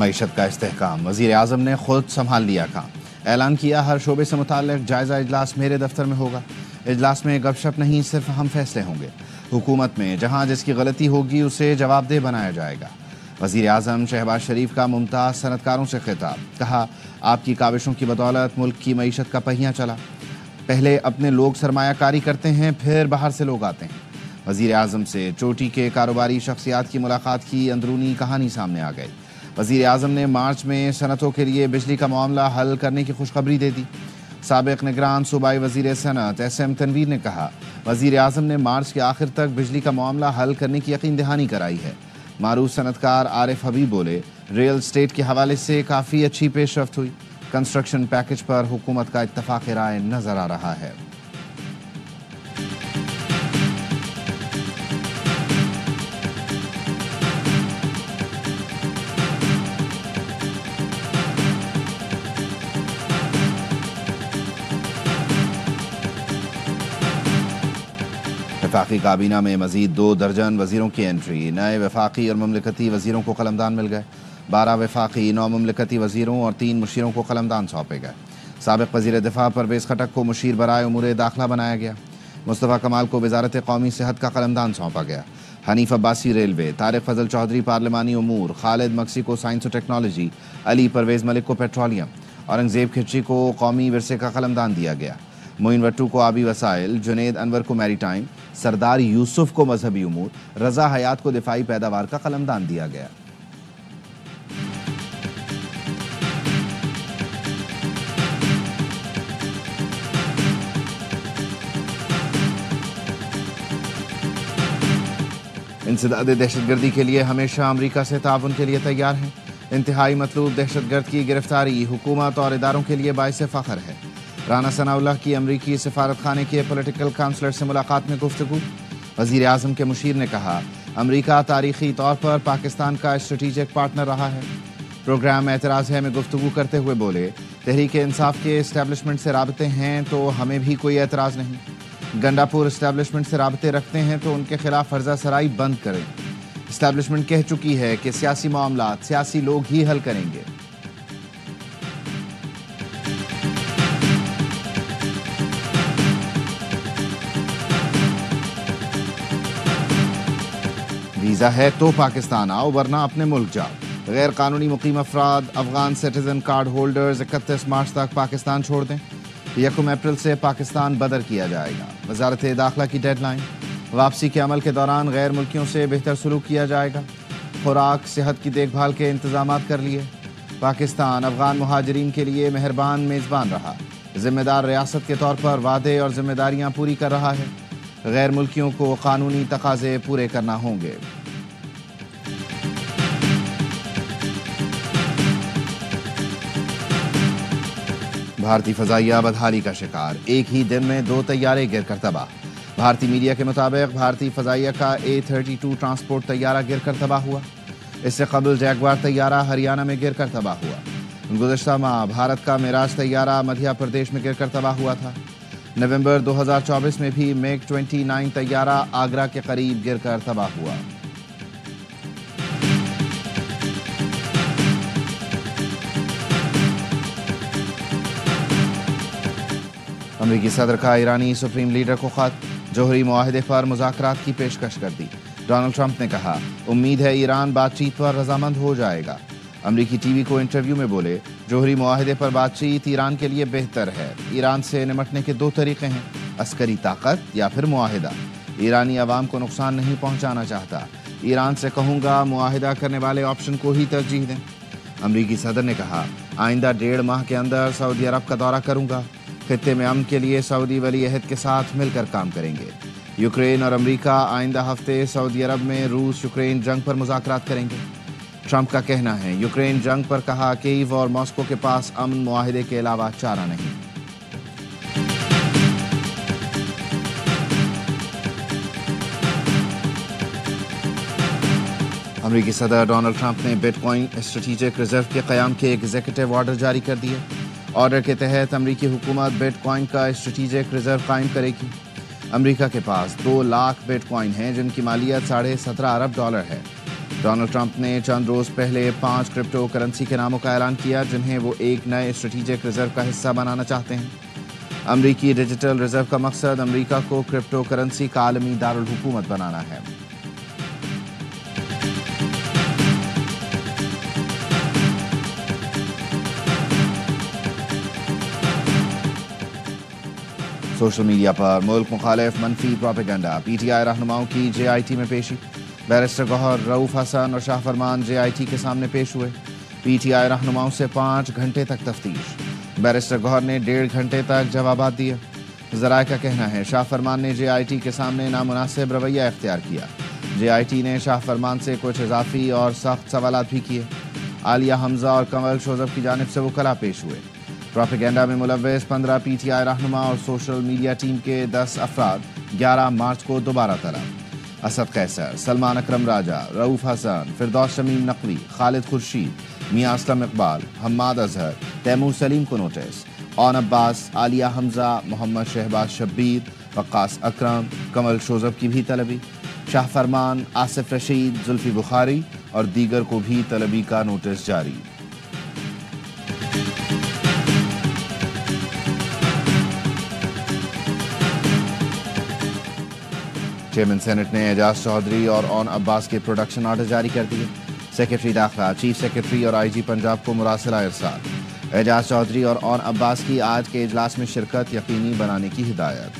معیشت کا استحکام، وزیر اعظم نے خود سنبھال لیا کام، اعلان کیا ہر شعبے سے متعلق جائزہ اجلاس میرے دفتر میں ہوگا، اجلاس میں گپ شپ نہیں صرف اہم فیصلے ہوں گے، حکومت میں جہاں جس کی غلطی ہوگی اسے جواب دہ بنایا جائے گا۔ وزیر اعظم شہباز شریف کا ممتاز صنعت کاروں سے خطاب، کہا آپ کی کاوشوں کی بدولت ملک کی معیشت کا پہیہ چلا، پہلے اپنے لوگ سرمایہ کاری کرتے ہیں پھر باہر سے لوگ آتے ہیں۔ وزیر اعظم سے چوٹی کے کاروباری شخصیات کی ملاقات کی اندرونی کہانی سامنے آ گئی۔ وزیر اعظم نے مارچ میں صنعتوں کے لیے بجلی کا معاملہ حل کرنے کی خوشخبری دے دی۔ سابق نگران صوبائی وزیر صنعت SM تنویر نے کہا، وزیر اعظم نے مارچ کے آخر تک بجلی کا معاملہ حل کرنے کی یقین دہانی کرائی ہے۔ معروف صنعت کار عارف حبیب بولے، ریل اسٹیٹ کے حوالے سے کافی اچھی پیش رفت ہوئی، کنسٹرکشن پیکج پر حکومت کا اتفاق رائے نظر آ رہا ہے۔ وفاقی کابینہ میں مزید 2 درجن وزیروں کی انٹری، نئے وفاقی اور مملکتی وزیروں کو قلمدان مل گئے، 12 وفاقی 9 مملکتی وزیروں اور 3 مشیروں کو قلمدان سونپے گئے۔ سابق وزیر دفاع پرویز خٹک کو مشیر برائے امور داخلہ بنایا گیا، مصطفیٰ کمال کو وزارت قومی صحت کا قلمدان سونپا گیا، حنیف عباسی ریلوے، طارق فضل چودھری پارلیمانی امور، خالد مکسی کو سائنس و ٹیکنالوجی، علی پرویز ملک کو پیٹرولیم، اورنگزیب کھچی کو قومی ورثے کا قلمدان دیا گیا، معین وٹو کو آبی وسائل، جنید انور کو میری ٹائم، سردار یوسف کو مذہبی امور، رضا حیات کو دفاعی پیداوار کا قلمدان دیا گیا۔ انسداد دہشت گردی کے لیے ہمیشہ امریکہ سے تعاون کے لیے تیار ہیں، انتہائی مطلوب دہشت گرد کی گرفتاری حکومت اور اداروں کے لیے باعث فخر ہے۔ رانا ثناء اللہ کی امریکی سفارت خانے کے پولیٹیکل کانسلر سے ملاقات میں گفتگو، وزیر اعظم کے مشیر نے کہا، امریکہ تاریخی طور پر پاکستان کا اسٹریٹجک پارٹنر رہا ہے۔ پروگرام اعتراض ہے میں گفتگو کرتے ہوئے بولے، تحریک انصاف کے اسٹیبلشمنٹ سے رابطے ہیں تو ہمیں بھی کوئی اعتراض نہیں، گنڈا پور اسٹیبلشمنٹ سے رابطے رکھتے ہیں تو ان کے خلاف فرضہ سرائی بند کریں۔ اسٹیبلشمنٹ کہہ چکی ہے کہ سیاسی معاملات سیاسی لوگ ہی حل کریں گے۔ ویزا ہے تو پاکستان آؤ ورنہ اپنے ملک جاؤ، غیر قانونی مقیم افراد Afghan citizen card holders 31 March تک پاکستان چھوڑ دیں، 1 اپریل سے پاکستان بدر کیا جائے گا، وزارت داخلہ کی ڈیڈ لائن، واپسی کے عمل کے دوران غیر ملکیوں سے بہتر سلوک کیا جائے گا، خوراک صحت کی دیکھ بھال کے انتظامات کر لیے، پاکستان افغان مہاجرین کے لیے مہربان میزبان رہا، ذمہ دار ریاست کے طور پر وعدے اور ذمہ داریاں پوری کر رہا ہے، غیر ملکیوں کو قانونی تقاضے پورے کرنا ہوں گے۔ بھارتی فضائیہ بدحالی کا شکار، ایک ہی دن میں 2 طیارے گر کر تباہ۔ بھارتی میڈیا کے مطابق بھارتی فضائیہ کا A32 ٹرانسپورٹ طیارہ گر کر تباہ ہوا، اس سے قبل جیگوار طیارہ ہریانہ میں گر کر تباہ ہوا۔ گزشتہ ماہ بھارت کا معراج طیارہ مدھیہ پردیش میں گر کر تباہ ہوا تھا۔ نومبر 2024 میں بھی MiG 29 طیارہ آگرہ کے قریب گر کر تباہ ہوا۔ امریکی صدر کا ایرانی سپریم لیڈر کو خط، جوہری معاہدے پر مذاکرات کی پیشکش کر دی۔ ڈونلڈ ٹرمپ نے کہا، امید ہے ایران بات چیت پر رضامند ہو جائے گا۔ امریکی ٹی وی کو انٹرویو میں بولے، جوہری معاہدے پر بات چیت ایران کے لیے بہتر ہے، ایران سے نمٹنے کے 2 طریقے ہیں، عسکری طاقت یا پھر معاہدہ۔ ایرانی عوام کو نقصان نہیں پہنچانا چاہتا، ایران سے کہوں گا معاہدہ کرنے والے آپشن کو ہی ترجیح دیں۔ امریکی صدر نے کہا، آئندہ 1.5 ماہ کے اندر سعودی عرب کا دورہ کروں گا، خطے میں امن کے لیے سعودی ولی عہد کے ساتھ مل کر کام کریں گے۔ یوکرین اور امریکہ آئندہ ہفتے سعودی عرب میں روس یوکرین جنگ پر مذاکرات کریں گے۔ ٹرمپ کا کہنا ہے، یوکرین جنگ پر کہا، کییو اور ماسکو کے پاس امن معاہدے کے علاوہ چارہ نہیں۔ امریکی صدر ڈونلڈ ٹرمپ نے بٹ کوائن اسٹریٹجک ریزرو کے قیام کے ایگزیکٹو آرڈر جاری کر دیے۔ آرڈر کے تحت امریکی حکومت بٹ کوائن کا اسٹریٹجک ریزرو قائم کرے گی۔ امریکہ کے پاس 2 لاکھ بٹ کوائن ہیں جن کی مالیت $17.5 ارب ہے۔ ڈونلڈ ٹرمپ نے چند روز پہلے 5 کرپٹو کرنسی کے ناموں کا اعلان کیا جنہیں وہ ایک نئے اسٹریٹجک ریزرو کا حصہ بنانا چاہتے ہیں۔ امریکی ڈیجیٹل ریزرو کا مقصد امریکہ کو کرپٹو کرنسی کا عالمی دارالحکومت بنانا ہے۔ سوشل میڈیا پر ملک مخالف منفی پروپیگنڈا، پی ٹی آئی رہنماؤں کی جے آئی ٹی میں پیشی۔ بیرسٹر گوہر رؤف حسن اور شاہ فرمان جے آئی ٹی کے سامنے پیش ہوئے۔ پی ٹی آئی رہنماؤں سے 5 گھنٹے تک تفتیش۔ بیرسٹر گوہر نے 1.5 گھنٹے تک جوابات دیے۔ ذرائع کا کہنا ہے شاہ فرمان نے جے آئی ٹی کے سامنے نامناسب رویہ اختیار کیا۔ جے آئی ٹی نے شاہ فرمان سے کچھ اضافی اور سخت سوالات بھی کیے۔ عالیہ حمزہ اور کمل شوذب کی جانب سے وکلاء پیش ہوئے۔ پروپیگنڈا میں ملوث 15 پی ٹی آئی رہنما اور سوشل میڈیا ٹیم کے 10 افراد 11 مارچ کو دوبارہ طلب۔ اسد قیصر، سلمان اکرم راجہ، رؤف حسن، فردوس شمیم نقوی، خالد خورشید، میاں اسلم اقبال، حماد اظہر، تیمور سلیم کو نوٹس، اون عباس، عالیہ حمزہ، محمد شہباز شبیر، وقاص اکرم، کمل شوذب کی بھی طلبی۔ شاہ فرمان، آصف رشید، زلفی بخاری اور دیگر کو بھی طلبی کا نوٹس جاری۔ چیئرمین سینٹ نے اعجاز چودھری اور اون عباس کے پروڈکشن آرڈر جاری کر دیے۔ سیکرٹری داخلہ، چیف سیکرٹری اور آئی جی پنجاب کو مراسلہ ارسال۔ اعجاز چودھری اور اون عباس کی آج کے اجلاس میں شرکت یقینی بنانے کی ہدایت۔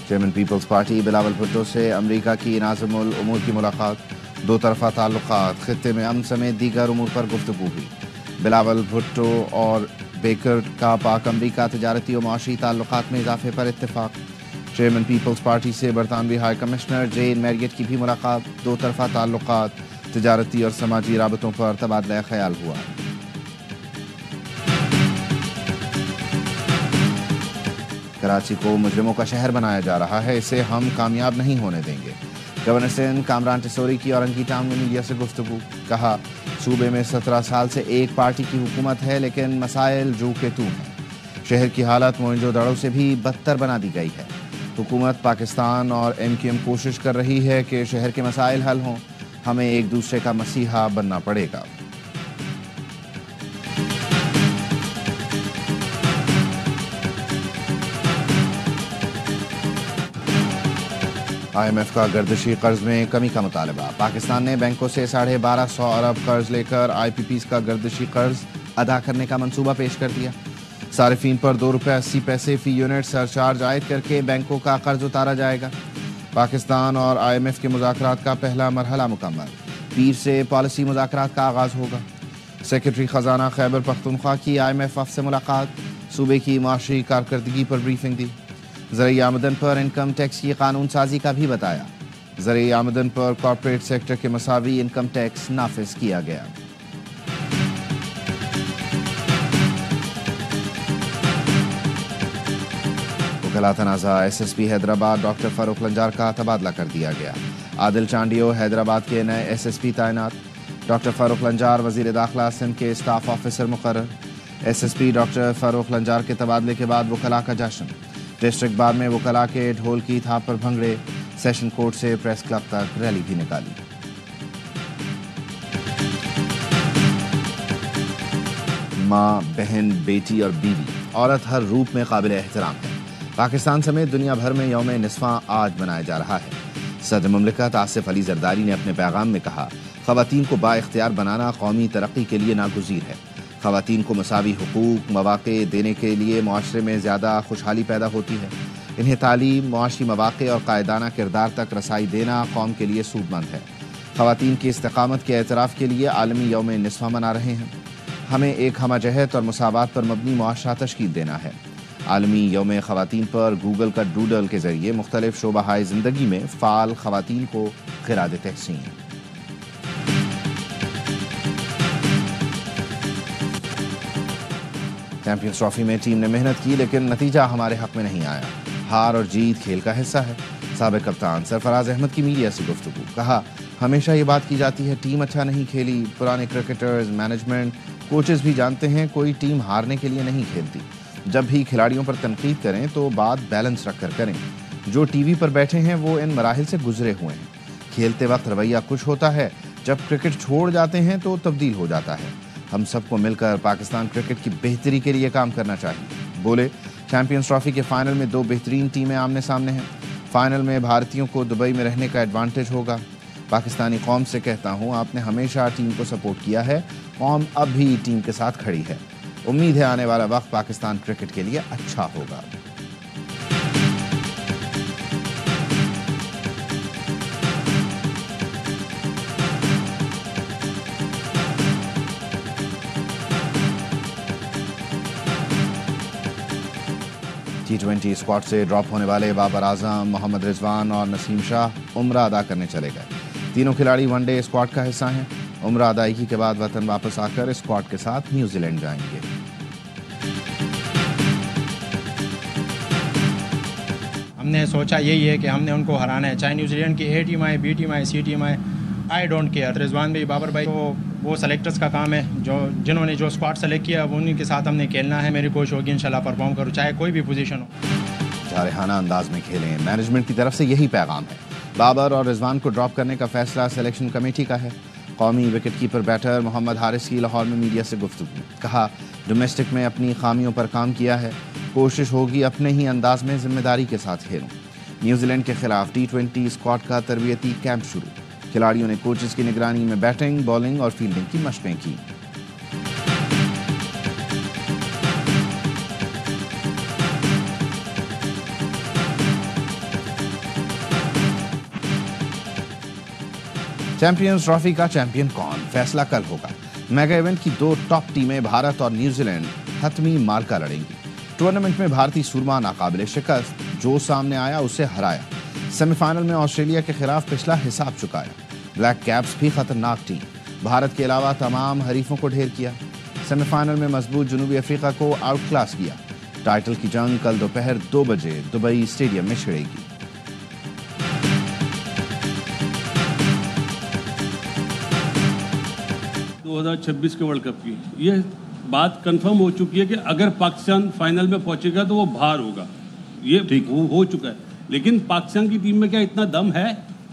چیئرمین پیپلز پارٹی بلاول بھٹو سے امریکہ کی ناظم الامور کی ملاقات۔ دو طرفہ تعلقات، خطے میں امن سمیت دیگر امور پر گفتگو ہوئی۔ بلاول بھٹو اور بیکر کا پاک امریکہ تجارتی و معاشی تعلقات میں اضافے پر اتفاق۔ چیئرمین پیپلز پارٹی سے برطانوی ہائی کمشنر جین میریٹ کی بھی ملاقات۔ دو طرفہ تعلقات، تجارتی اور سماجی رابطوں پر تبادلہ خیال ہوا۔ کراچی کو مجرموں کا شہر بنایا جا رہا ہے، اسے ہم کامیاب نہیں ہونے دیں گے۔ گورنر سندھ کامران ٹیسوری کی اورنگی ٹاؤن میں میڈیا سے گفتگو۔ کہا صوبے میں 17 سال سے ایک پارٹی کی حکومت ہے لیکن مسائل جو کہ تو ہیں۔ شہر کی حالت موئنجو دڑو سے بھی بدتر بنا دی گئی ہے۔ حکومت پاکستان اور ایم کیو ایم کوشش کر رہی ہے کہ شہر کے مسائل حل ہوں، ہمیں ایک دوسرے کا مسیحا بننا پڑے گا۔ آئی ایم ایف کا گردشی قرض میں کمی کا مطالبہ۔ پاکستان نے بینکوں سے 1250 ارب قرض لے کر آئی پی پیز کا گردشی قرض ادا کرنے کا منصوبہ پیش کر دیا۔ صارفین پر ₹2.80 فی یونٹ سرچارج عائد کر کے بینکوں کا قرض اتارا جائے گا۔ پاکستان اور آئی ایم ایف کے مذاکرات کا پہلا مرحلہ مکمل، پیر سے پالیسی مذاکرات کا آغاز ہوگا۔ سیکرٹری خزانہ خیبر پختونخوا کی آئی ایم ایف وفد سے ملاقات، صوبے کی معاشی کارکردگی پر بریفنگ دی۔ زرعی آمدن پر انکم ٹیکس کی قانون سازی کا بھی بتایا۔ زرعی آمدن پر کارپوریٹ سیکٹر کے مساوی انکم ٹیکس نافذ کیا گیا۔ وکلاء تنازع، S S P Hyderabad doctor Farooq Lanjar کا تبادلہ کر دیا گیا۔ عادل چانڈیو حیدرآباد کے نئے ایس ایس پی تعینات۔ ڈاکٹر فاروق لنجار وزیر داخلہ سندھ کے اسٹاف آفیسر مقرر۔ S S P doctor Farooq Lanjar کے تبادلے کے بعد وکلاء کا جشن۔ ڈسٹرکٹ بار میں وکلاء کے ڈھول کی تھاپ پر بھنگڑے، سیشن کورٹ سے پریس کلب تک ریلی بھی نکالی۔ ماں، بہن، بیٹی اور بیوی، عورت ہر روپ میں قابل احترام ہے۔ پاکستان سمیت دنیا بھر میں یوم نسواں آج منایا جا رہا ہے۔ صدر مملکت آصف علی زرداری نے اپنے پیغام میں کہا، خواتین کو با اختیار بنانا قومی ترقی کے لیے ناگزیر ہے۔ خواتین کو مساوی حقوق، مواقع دینے کے لیے معاشرے میں زیادہ خوشحالی پیدا ہوتی ہے۔ انہیں تعلیم، معاشی مواقع اور قائدانہ کردار تک رسائی دینا قوم کے لیے سود مند ہے۔ خواتین کی استقامت کے اعتراف کے لیے عالمی یوم نسواں منا رہے ہیں۔ ہمیں ایک ہمہ جہت اور مساوات پر مبنی معاشرہ تشکیل دینا ہے۔ عالمی یوم خواتین پر گوگل کا ڈوڈل کے ذریعے مختلف شعبہ زندگی میں فعال خواتین کو خراج تحسین۔ چیمپئنز ٹرافی میں ٹیم نے محنت کی لیکن نتیجہ ہمارے حق میں نہیں آیا۔ ہار اور جیت کھیل کا حصہ ہے۔ سابق کپتان سرفراز احمد کی میڈیا سے گفتگو۔ کہا ہمیشہ یہ بات کی جاتی ہے ٹیم اچھا نہیں کھیلی۔ پرانے کرکٹرز، مینجمنٹ، کوچز بھی جانتے ہیں کوئی ٹیم ہارنے کے لیے نہیں کھیلتی۔ جب بھی کھلاڑیوں پر تنقید کریں تو بات بیلنس رکھ کر کریں۔ جو ٹی وی پر بیٹھے ہیں وہ ان مراحل سے گزرے ہوئے ہیں. کھیلتے وقت رویہ کچھ ہوتا ہے, جب کرکٹ چھوڑ جاتے ہیں تو تبدیل ہو جاتا ہے. ہم سب کو مل کر پاکستان کرکٹ کی بہتری کے لیے کام کرنا چاہیے. بولے چیمپئنز ٹرافی کے فائنل میں 2 بہترین ٹیمیں آمنے سامنے ہیں. فائنل میں بھارتیوں کو دبئی میں رہنے کا ایڈوانٹیج ہوگا. پاکستانی قوم سے کہتا ہوں, آپ نے ہمیشہ ٹیم کو سپورٹ کیا ہے, قوم اب بھی ٹیم کے ساتھ کھڑی ہے. امید ہے آنے والا وقت پاکستان کرکٹ کے لیے اچھا ہوگا. T20 اسکواڈ سے ڈراپ ہونے والے بابر اعظم, محمد رضوان اور نسیم شاہ عمرہ ادا کرنے چلے گئے. تینوں کھلاڑی ون ڈے اسکواڈ کا حصہ ہیں. عمرہ ادائیگی کے بعد وطن واپس آ کر اسکواڈ کے ساتھ نیوزی لینڈ جائیں گے. ہم نے سوچا یہی ہے کہ ہم نے ان کو ہرانا ہے, چاہے نیوزی لینڈ کی اے ٹیم آئے, بی ٹیم آئے, سی ٹیم آئے, آئی ڈونٹ کیئر. رضوان بھائی, بابر بھائی, تو وہ سلیکٹرز کا کام ہے, جنہوں نے جو اسکواڈ سلیکٹ کیا وہ انہیں کے ساتھ ہم نے کھیلنا ہے. میری کوشش ہوگی انشاءاللہ پرفارم کروں, چاہے کوئی بھی پوزیشن ہو. جارحانہ انداز میں کھیلیں, مینجمنٹ کی طرف سے یہی پیغام ہے. بابر اور رضوان کو ڈراپ کرنے کا فیصلہ سلیکشن کمیٹی کا ہے. قومی وکٹ کیپر بیٹر محمد حارث کی لاہور میں میڈیا سے گفتگو. کہا ڈومیسٹک میں اپنی خامیوں پر کام کیا ہے, کوشش ہوگی اپنے ہی انداز میں ذمہ داری کے ساتھ کھیلوں. نیوزی لینڈ کے خلاف T20 اسکواڈ کا تربیتی کیمپ شروع. کھلاڑیوں نے کوچز کی نگرانی میں بیٹنگ, بالنگ اور فیلڈنگ کی مشقیں کی. چیمپئنز ٹرافی کا چیمپئن کون, فیصلہ کل ہوگا. میگا ایونٹ کی 2 ٹاپ ٹیمیں بھارت اور نیوزی لینڈ حتمی مارکا لڑیں گی. ٹورنامنٹ میں بھارتی سورما ناقابل شکست, جو سامنے آیا اسے ہرایا. سیمی فائنل میں آسٹریلیا کے خلاف پچھلا حساب چکایا. بلیک کیپس بھی خطرناک ٹیم, بھارت کے علاوہ تمام حریفوں کو ڈھیر کیا. سیمی فائنل میں مضبوط جنوبی افریقہ کو آؤٹ کلاس کیا. ٹائٹل کی جنگ کل دوپہر 2 بجے دبئی اسٹیڈیم میں چھڑے گی. کے ورلڈ کپ کی یہ بات کنفرم ہو چکی ہے کہ اگر پاکستان فائنل میں پہنچے گا تو وہ باہر ہوگا. یہ ہو چکا ہے, لیکن پاکستان کی ٹیم میں کیا اتنا دم ہے؟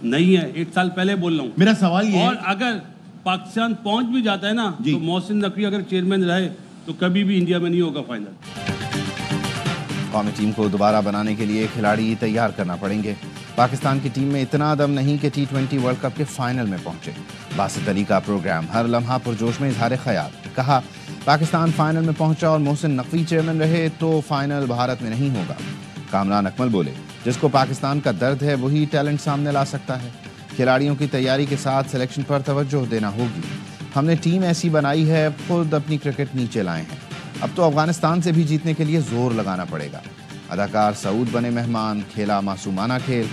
نہیں ہے. 1 سال پہلے بول رہا ہوں. میرا سوال یہ ہے, اور اگر پاکستان پہنچ بھی جاتا ہے نا تو محسن نقوی اگر چیئرمین رہے تو کبھی بھی انڈیا میں نہیں ہوگا فائنل. قومی ٹیم کو دوبارہ بنانے کے لیے کھلاڑی تیار کرنا پڑیں گے. پاکستان کی ٹیم میں اتنا دم نہیں کہ T20 ورلڈ کپ کے فائنل میں پہنچے. باسط علی کا پروگرام ہر لمحہ پرجوش میں اظہار خیال. کہا پاکستان فائنل میں پہنچا اور محسن نقوی چیئرمین رہے تو فائنل بھارت میں نہیں ہوگا. کامران اکمل بولے جس کو پاکستان کا درد ہے وہی ٹیلنٹ سامنے لا سکتا ہے. کھلاڑیوں کی تیاری کے ساتھ سلیکشن پر توجہ دینا ہوگی. ہم نے ٹیم ایسی بنائی ہے, خود اپنی کرکٹ نیچے لائے ہیں. اب تو افغانستان سے بھی جیتنے کے لیے زور لگانا پڑے گا. اداکار سعود بنے مہمان, کھیلا معصومانہ کھیل.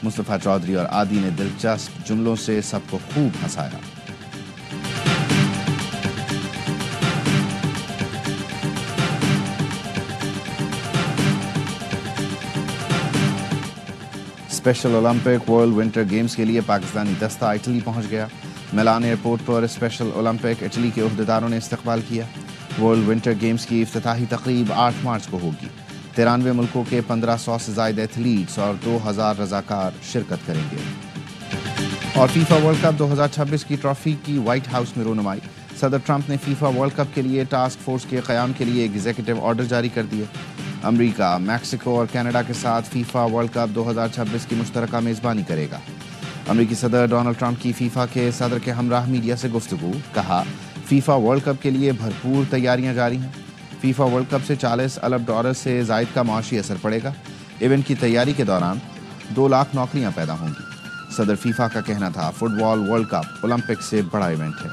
مصطفیٰ چودھری اور عادی نے دلچسپ جملوں سے سب کو خوب ہنسایا. Special Olympic world winter games کے لیے پاکستانی دستہ اٹلی پہنچ گیا. میلان ایئرپورٹ پر اسپیشل اولمپک اٹلی کے عہدیداروں نے استقبال کیا. ورلڈ ونٹر گیمز کی افتتاحی تقریب 8 مارچ کو ہوگی. 93 ملکوں کے 1500 سے زائد ایتھلیٹس اور 2000 رضاکار شرکت کریں گے. اور فیفا ورلڈ کپ 2026 کی ٹرافی کی وائٹ ہاؤس میں رونمائی. صدر ٹرمپ نے فیفا ورلڈ کپ کے لیے ٹاسک فورس کے قیام کے لیے ایگزیکٹو آرڈر جاری کر دیے. امریکہ, میکسیکو اور کینیڈا کے ساتھ فیفا ورلڈ کپ 2026 کی مشترکہ میزبانی کرے گا. امریکی صدر ڈونلڈ ٹرمپ کی فیفا کے صدر کے ہمراہ میڈیا سے گفتگو. کہا فیفا ورلڈ کپ کے لیے بھرپور تیاریاں جاری ہیں. فیفا ورلڈ کپ سے 40 ارب ڈالر سے زائد کا معاشی اثر پڑے گا. ایونٹ کی تیاری کے دوران 2 لاکھ نوکریاں پیدا ہوں گی. صدر فیفا کا کہنا تھا فٹ بال ورلڈ کپ اولمپک سے بڑا ایونٹ ہے.